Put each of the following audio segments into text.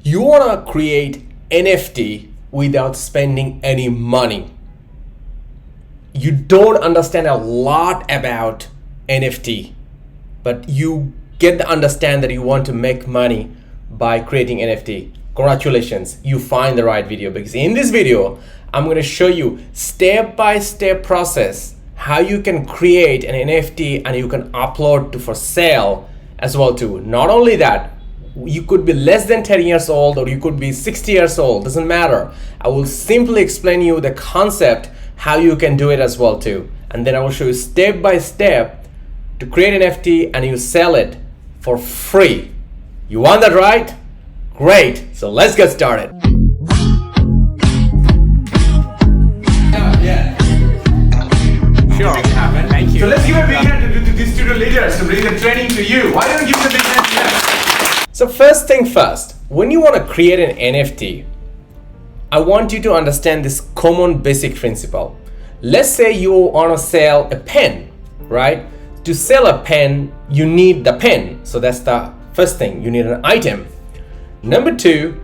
You want to create NFT without spending any money. You don't understand a lot about NFT, but you get the understand that you want to make money by creating NFT. Congratulations, you find the right video, because in this video, I'm going to show you step-by-step process how you can create an NFT and you can upload to for sale as well too. Not only that, you could be less than 10 years old or you could be 60 years old, doesn't matter. I will simply explain you the concept, how you can do it as well too. And then I will show you step by step to create an NFT and you sell it for free. You want that right? Great, so let's get started. Sure. Thank you. So let's give a big hand to these student leaders to bring the training to you. Why don't you give them a big hand to them? So first thing first, when you want to create an NFT, I want you to understand this common basic principle. Let's say you want to sell a pen, right? To sell a pen, you need the pen. So that's the first thing, you need an item. Number two,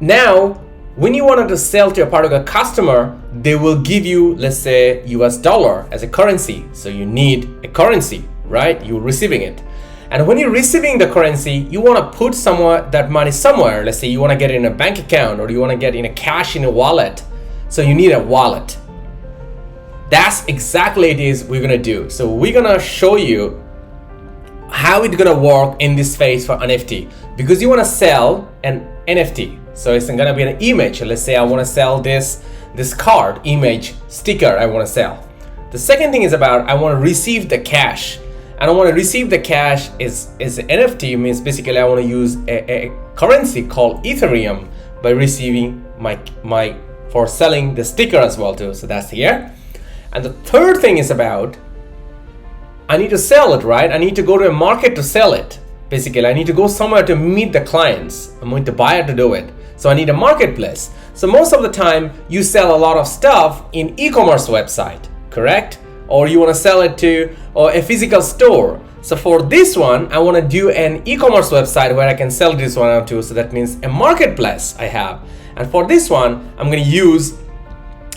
now when you wanted to sell to a particular customer, they will give you, let's say, US dollar as a currency. So you need a currency, right? You're receiving it. And when you're receiving the currency, you want to put that money somewhere. Let's say you want to get it in a bank account or you want to get in a cash in a wallet. So you need a wallet. That's exactly it is we're going to do. So we're going to show you how it's going to work in this phase for NFT, because you want to sell an NFT. So it's going to be an image. Let's say I want to sell this card, image, sticker I want to sell. The second thing is about I want to receive the cash. And I want to receive the cash is NFT, means basically I want to use a currency called Ethereum by receiving my for selling the sticker as well too. So that's here. And the third thing is about I need to sell it, right? I need to go to a market to sell it. Basically, I need to go somewhere to meet the clients. I'm going to buyer to do it. So I need a marketplace. So most of the time you sell a lot of stuff in e-commerce website, correct? Or you want to sell it to a physical store. So for this one, I want to do an e-commerce website where I can sell this one out to. So that means a marketplace I have. And for this one, I'm going to use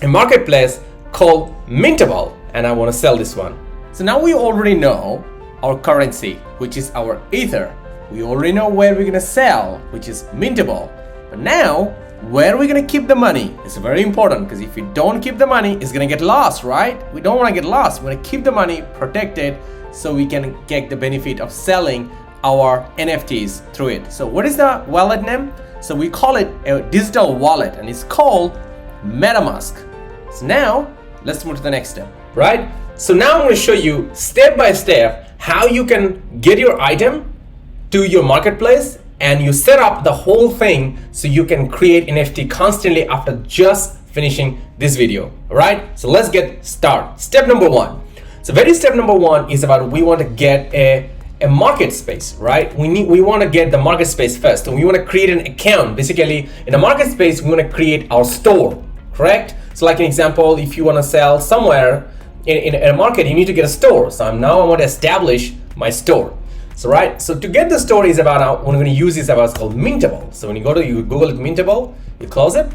a marketplace called Mintable, and I want to sell this one. So now we already know our currency, which is our Ether. We already know where we're going to sell, which is Mintable. But now, where are we going to keep the money? It's very important, because if you don't keep the money, it's going to get lost, right? We don't want to get lost. We want to keep the money protected so we can get the benefit of selling our NFTs through it. So what is the wallet name? So we call it a digital wallet, and it's called MetaMask. So now, let's move to the next step, right? So now I'm going to show you step by step how you can get your item to your marketplace and you set up the whole thing so you can create NFT constantly after just finishing this video. All right, so let's get started. Step number one. So step number one is about we want to get a market space, right? We want to get the market space first. And we want to create an account. Basically, in a market space, we want to create our store, correct? So like an example, if you want to sell somewhere in a market, you need to get a store. So now I want to establish my store. So right, so to get the store is about what I'm going to use is about, it's called Mintable. So when you Google it Mintable, you close it,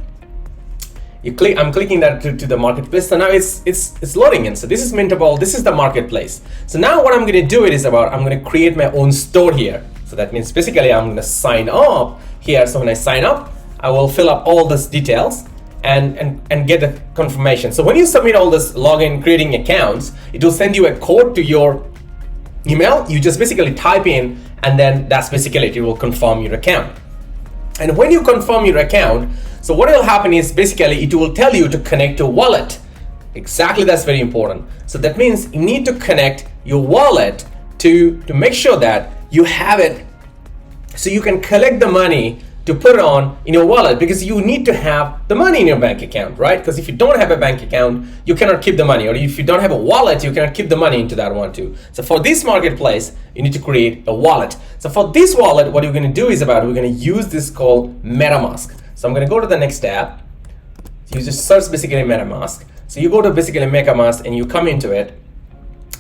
you click. I'm clicking that to the marketplace. So now it's loading in. So this is Mintable. This is the marketplace. So now what I'm going to do it is about I'm going to create my own store here. So that means basically I'm going to sign up here. So when I sign up, I will fill up all these details and get the confirmation. So when you submit all this login, creating accounts, it will send you a code to your email. You just basically type in, and then that's basically it. It will confirm your account. And when you confirm your account, so what will happen is basically it will tell you to connect to wallet. Exactly, that's very important. So that means you need to connect your wallet to make sure that you have it so you can collect the money to put it on in your wallet, because you need to have the money in your bank account, right? Because if you don't have a bank account, you cannot keep the money, or if you don't have a wallet, you cannot keep the money into that one too. So for this marketplace, you need to create a wallet. So for this wallet, what you're going to do is we're going to use this called MetaMask. So I'm going to go to the next tab. You just search basically MetaMask. So you go to basically MetaMask and you come into it.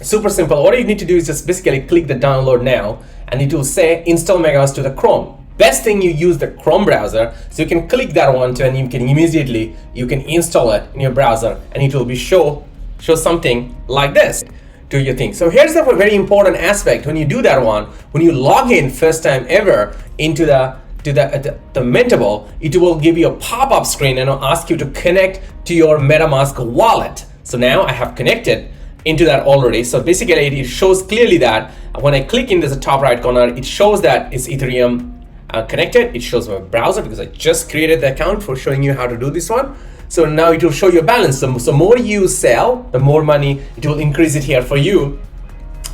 Super simple. What you need to do is just basically click the download now, and it will say install MetaMask to the Chrome. best thing you use the Chrome browser, so you can click that one too, and you can immediately install it in your browser, and it will be show something like this to your thing. So here's the very important aspect. When you do that one, when you log in first time ever into the Mintable, it will give you a pop-up screen and it'll ask you to connect to your MetaMask wallet. So now I have connected into that already. So basically it shows clearly that when I click in the top right corner, it shows that it's Ethereum connected. It shows my browser because I just created the account for showing you how to do this one. So now it will show your balance. So more you sell, the more money it will increase it here for you,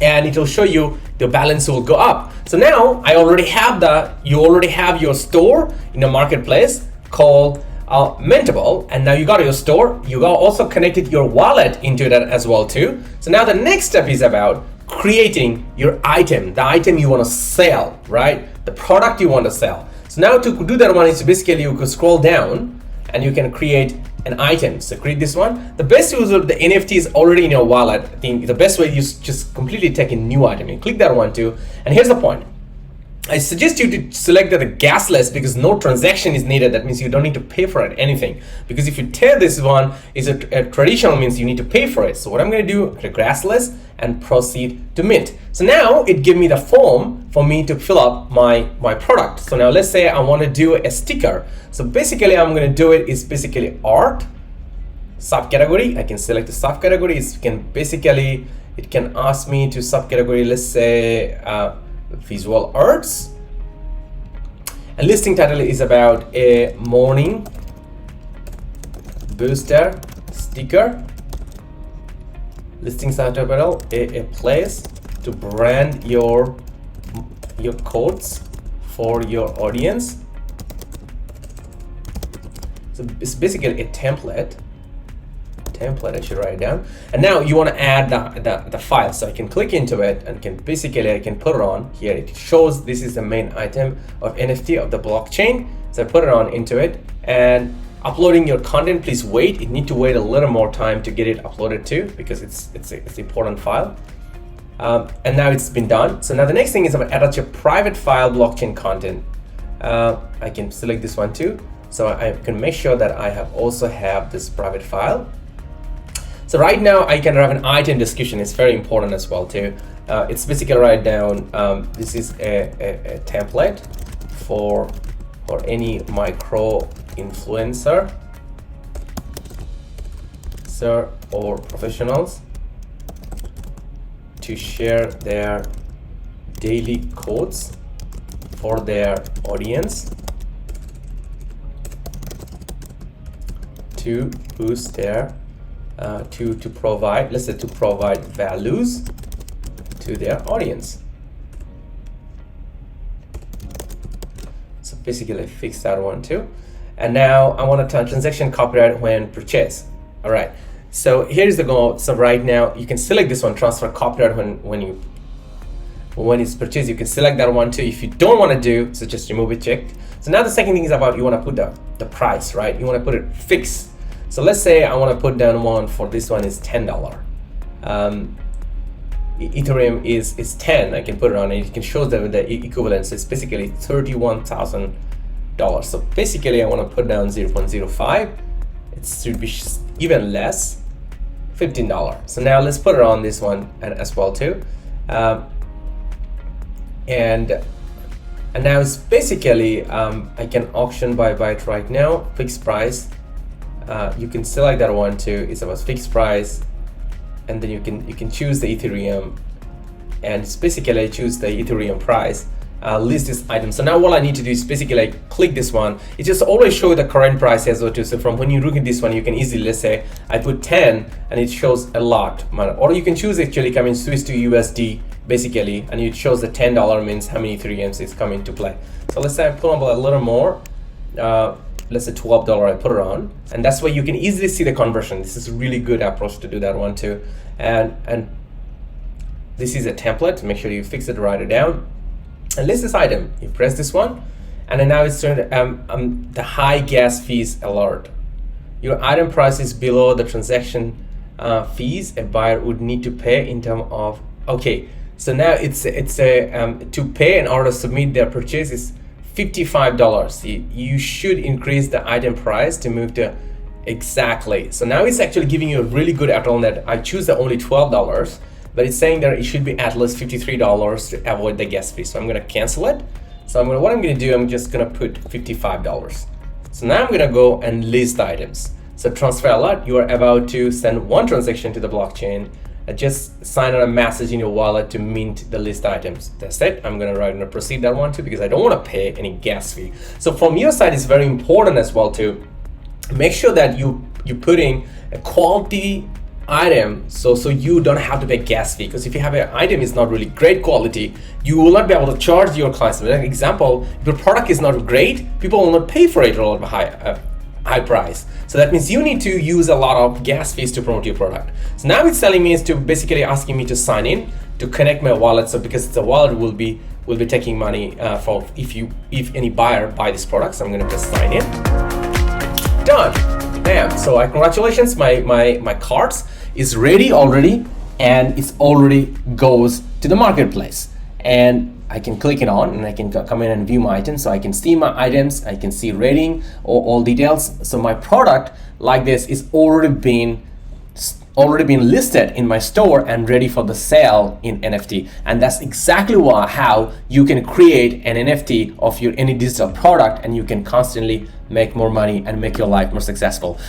and it will show you the balance will go up. So now you already have your store in a marketplace called Mintable, and now you got your store. You got also connected your wallet into that as well too. So now the next step is about creating your item, the item you want to sell, right? The product you want to sell. So now to do that one is basically you could scroll down and you can create an item. So create this one. The best use of the NFT is already in your wallet. I think the best way is just completely take a new item. You click that one too. And here's the point. I suggest you to select the gasless because no transaction is needed. That means you don't need to pay for it anything. Because if you tell this one is a traditional, means you need to pay for it. So what I'm going to do, gasless and proceed to mint. So now it gives me the form for me to fill up my product. So now let's say I want to do a sticker. So basically I'm going to do it is basically art subcategory. I can select the subcategory. It can ask me to subcategory, let's say visual arts, and listing title is about a morning booster sticker. Listing title, a place to brand your codes for your audience. So it's basically a template I should write it down. And now you want to add the file, so I can click into it and I can put it on here. It shows this is the main item of NFT of the blockchain. So I put it on into it, and uploading your content, please wait. You need to wait a little more time to get it uploaded too, because it's an important file. And now it's been done. So now the next thing is about attach a private file blockchain content. I can select this one too. So I can make sure that I also have this private file. So right now I can have an item description. It's very important as well too. It's basically write down, this is a template for any micro influencer or professionals to share their daily codes for their audience to boost their to provide values to their audience. So basically I fixed that one too. And now I want to turn transaction copyright when purchased. All right, so here's the goal. So right now you can select this one, transfer copyright when it's purchased. You can select that one too. If you don't want to do, so just remove it, checked. So now the second thing is about you want to put the price, right? You want to put it fixed. So let's say I want to put down one for this one is $10. Ethereum is 10. I can put it on and it can show the equivalent. So it's basically $31,000. So basically I want to put down 0.05. It should be even less, $15. So now let's put it on this one and as well too. And now it's basically I can auction by it right now, fixed price. You can select that one too. It's about fixed price, and then you can choose the Ethereum, and it's basically I choose the Ethereum price. List this item. So now all I need to do is basically like click this one. It just always show the current price as well too. So from when you look at this one, you can easily, let's say I put 10 and it shows a lot. Or you can choose actually come in Swiss to USD basically, and it shows the $10 means how many Ethereums is coming to play. So let's say I put on a little more. Let's say $12 I put it on, and that's why you can easily see the conversion. This is a really good approach to do that one too. And this is a template. Make sure you fix it, write it down, and list this item. You press this one, and then now it's turned the high gas fees alert. Your item price is below the transaction fees a buyer would need to pay in terms of, okay, so now it's a to pay in order to submit their purchase is $55. You should increase the item price to move to exactly. So now it's actually giving you a really good add-on that I choose the only $12, but it's saying that it should be at least $53 to avoid the gas fee. So I'm gonna cancel it. So what I'm gonna do, I'm just gonna put $55. So now I'm gonna go and list the items. So transfer alert, you are about to send one transaction to the blockchain. Just sign on a message in your wallet to mint the list items. That's it. I'm gonna proceed that one too, because I don't wanna pay any gas fee. So from your side, it's very important as well to make sure that you're putting a quality item so you don't have to pay gas fee, because if you have an item is not really great quality, you will not be able to charge your clients. For example, if your product is not great, people will not pay for it at a high price. So that means you need to use a lot of gas fees to promote your product. So now it's telling me is to basically asking me to sign in to connect my wallet. So because the wallet will be taking money for if any buyer buy this product. So I'm gonna press sign in. Done. Bam. So congratulations, my cards is ready already, and it's already goes to the marketplace, and I can click it on and I can come in and view my items. So I can see my items, I can see rating or all details. So my product like this is already been listed in my store and ready for the sale in NFT. And that's exactly how you can create an NFT of your any digital product, and you can constantly make more money and make your life more successful.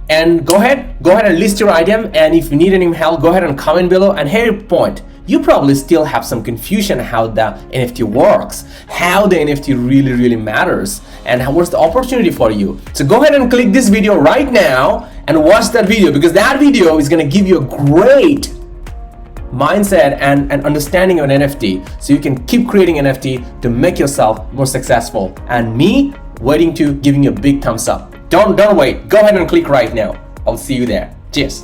And go ahead and list your item, and if you need any help, go ahead and comment below. And here point, you probably still have some confusion how the NFT works, how the NFT really matters, and what's the opportunity for you. So go ahead and click this video right now and watch that video, because that video is going to give you a great mindset and understanding of an NFT, so you can keep creating NFT to make yourself more successful. And me waiting to giving you a big thumbs up. Don't wait. Go ahead and click right now. I'll see you there. Cheers.